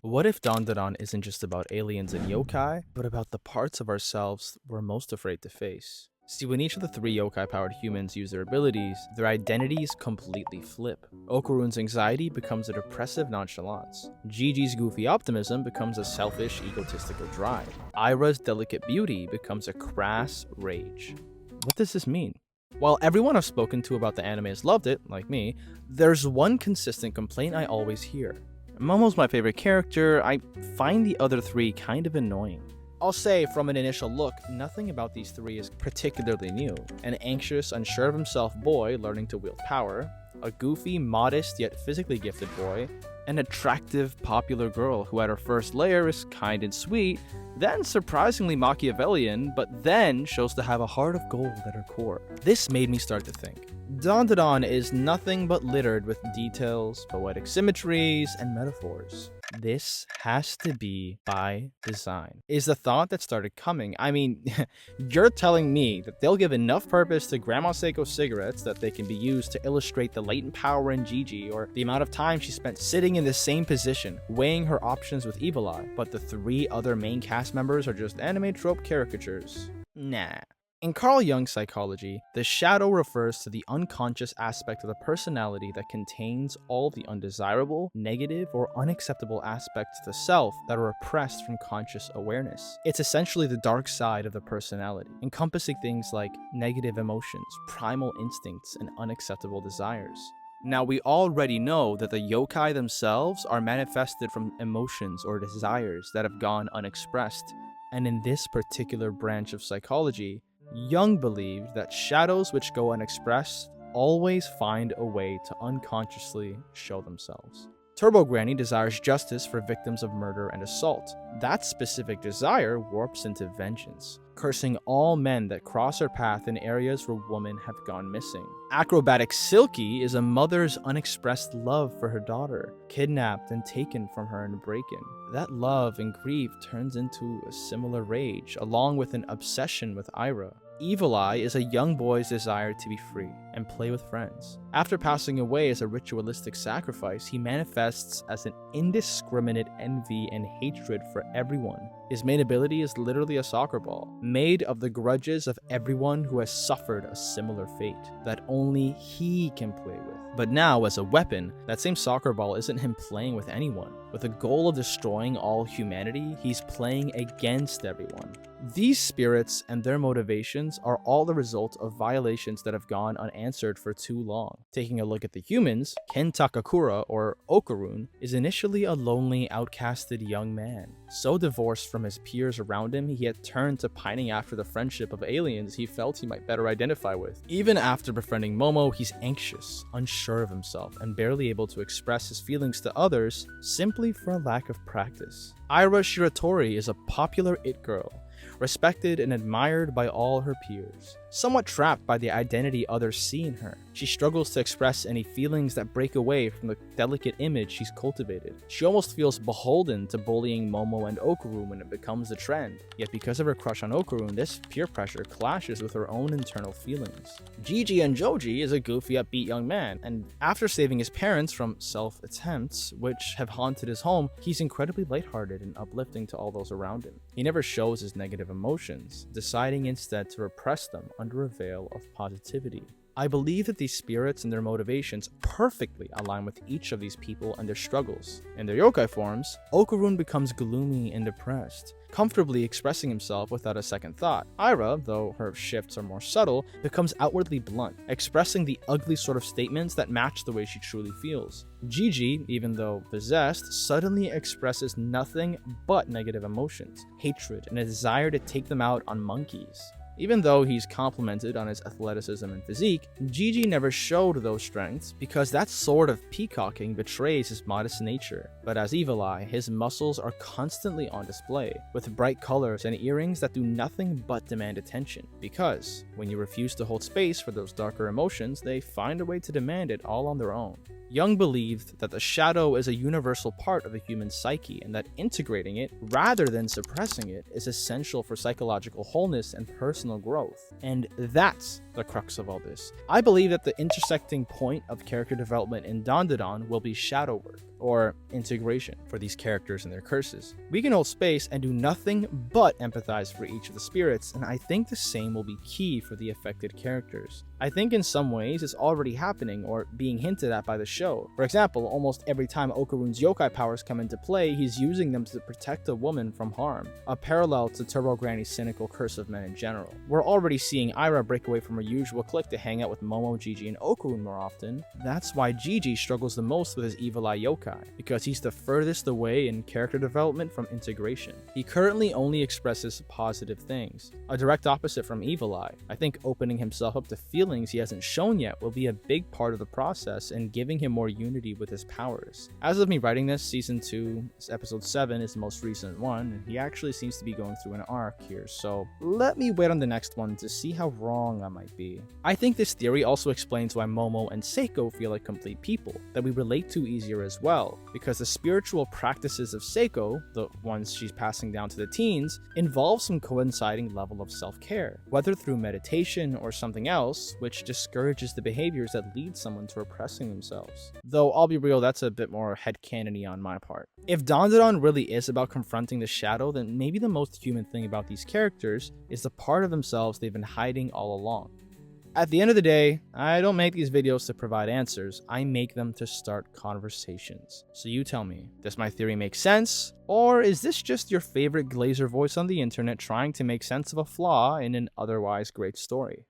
What if Dandadan isn't just about aliens and yokai, but about the parts of ourselves we're most afraid to face? See, when each of the three yokai-powered humans use their abilities, their identities completely flip. Okarun's anxiety becomes a depressive nonchalance. Jiji's goofy optimism becomes a selfish, egotistical drive. Aira's delicate beauty becomes a crass rage. What does this mean? While everyone I've spoken to about the anime has loved it, like me, there's one consistent complaint I always hear. Momo's my favorite character, I find the other three kind of annoying. I'll say, from an initial look, nothing about these three is particularly new. An anxious, unsure of himself boy learning to wield power, a goofy, modest, yet physically gifted boy, an attractive, popular girl who at her first layer is kind and sweet, then surprisingly Machiavellian, but then shows to have a heart of gold at her core. This made me start to think. Dandadan is nothing but littered with details, poetic symmetries, and metaphors. This has to be by design, is the thought that started coming. I mean, you're telling me that they'll give enough purpose to Grandma Seiko cigarettes that they can be used to illustrate the latent power in Jiji, or the amount of time she spent sitting in the same position, weighing her options with Evil Eye, but the three other main cast members are just anime trope caricatures? Nah. In Carl Jung's psychology, the shadow refers to the unconscious aspect of the personality that contains all the undesirable, negative, or unacceptable aspects of the self that are repressed from conscious awareness. It's essentially the dark side of the personality, encompassing things like negative emotions, primal instincts, and unacceptable desires. Now, we already know that the yokai themselves are manifested from emotions or desires that have gone unexpressed, and in this particular branch of psychology, Jung believed that shadows which go unexpressed always find a way to unconsciously show themselves. Turbo Granny desires justice for victims of murder and assault. That specific desire warps into vengeance, cursing all men that cross her path in areas where women have gone missing. Acrobatic Silky is a mother's unexpressed love for her daughter, kidnapped and taken from her in a break-in. That love and grief turns into a similar rage, along with an obsession with Aira. Evil Eye is a young boy's desire to be free and play with friends. After passing away as a ritualistic sacrifice, he manifests as an indiscriminate envy and hatred for everyone. His main ability is literally a soccer ball, made of the grudges of everyone who has suffered a similar fate, that only he can play with. But now, as a weapon, that same soccer ball isn't him playing with anyone. With the goal of destroying all humanity, he's playing against everyone. These spirits and their motivations are all the result of violations that have gone unanswered for too long. Taking a look at the humans, Ken Takakura, or Okarun, is initially a lonely, outcasted young man. So divorced from his peers around him, he had turned to pining after the friendship of aliens he felt he might better identify with. Even after befriending Momo, he's anxious, unsure of himself, and barely able to express his feelings to others simply for a lack of practice. Aira Shiratori is a popular it girl, respected and admired by all her peers. Somewhat trapped by the identity others see in her, she struggles to express any feelings that break away from the delicate image she's cultivated. She almost feels beholden to bullying Momo and Okarun when it becomes the trend, yet because of her crush on Okarun, this peer pressure clashes with her own internal feelings. Jiji and Joji is a goofy, upbeat young man, and after saving his parents from self-attempts, which have haunted his home, he's incredibly lighthearted and uplifting to all those around him. He never shows his negative emotions, deciding instead to repress them under a veil of positivity. I believe that these spirits and their motivations perfectly align with each of these people and their struggles. In their yokai forms, Okarun becomes gloomy and depressed, comfortably expressing himself without a second thought. Aira, though her shifts are more subtle, becomes outwardly blunt, expressing the ugly sort of statements that match the way she truly feels. Jiji, even though possessed, suddenly expresses nothing but negative emotions, hatred, and a desire to take them out on monkeys. Even though he's complimented on his athleticism and physique, Jiji never showed those strengths because that sort of peacocking betrays his modest nature. But as Evil Eye, his muscles are constantly on display, with bright colors and earrings that do nothing but demand attention. Because when you refuse to hold space for those darker emotions, they find a way to demand it all on their own. Jung believed that the shadow is a universal part of the human psyche and that integrating it, rather than suppressing it, is essential for psychological wholeness and personal growth. And that's the crux of all this. I believe that the intersecting point of character development in Dandadan will be shadow work, or integration for these characters and their curses. We can hold space and do nothing but empathize for each of the spirits, and I think the same will be key for the affected characters. I think in some ways it's already happening or being hinted at by the show. For example, almost every time Okarun's yokai powers come into play, he's using them to protect a woman from harm, a parallel to Turbo Granny's cynical curse of men in general. We're already seeing Aira break away from her usual clique to hang out with Momo, Jiji, and Okarun more often. That's why Jiji struggles the most with his evil eye yokai, because he's the furthest away in character development from integration. He currently only expresses positive things, a direct opposite from Evil Eye. I think opening himself up to feelings he hasn't shown yet will be a big part of the process and giving him more unity with his powers. As of me writing this, Season 2, Episode 7 is the most recent one, and he actually seems to be going through an arc here, so let me wait on the next one to see how wrong I might be. I think this theory also explains why Momo and Seiko feel like complete people, that we relate to easier as well, because the spiritual practices of Seiko, the ones she's passing down to the teens, involve some coinciding level of self-care, whether through meditation or something else, which discourages the behaviors that lead someone to repressing themselves. Though I'll be real, that's a bit more headcanon-y on my part. If Dandadan really is about confronting the shadow, then maybe the most human thing about these characters is the part of themselves they've been hiding all along. At the end of the day, I don't make these videos to provide answers, I make them to start conversations. So you tell me, does my theory make sense? Or is this just your favorite Glazer voice on the internet trying to make sense of a flaw in an otherwise great story?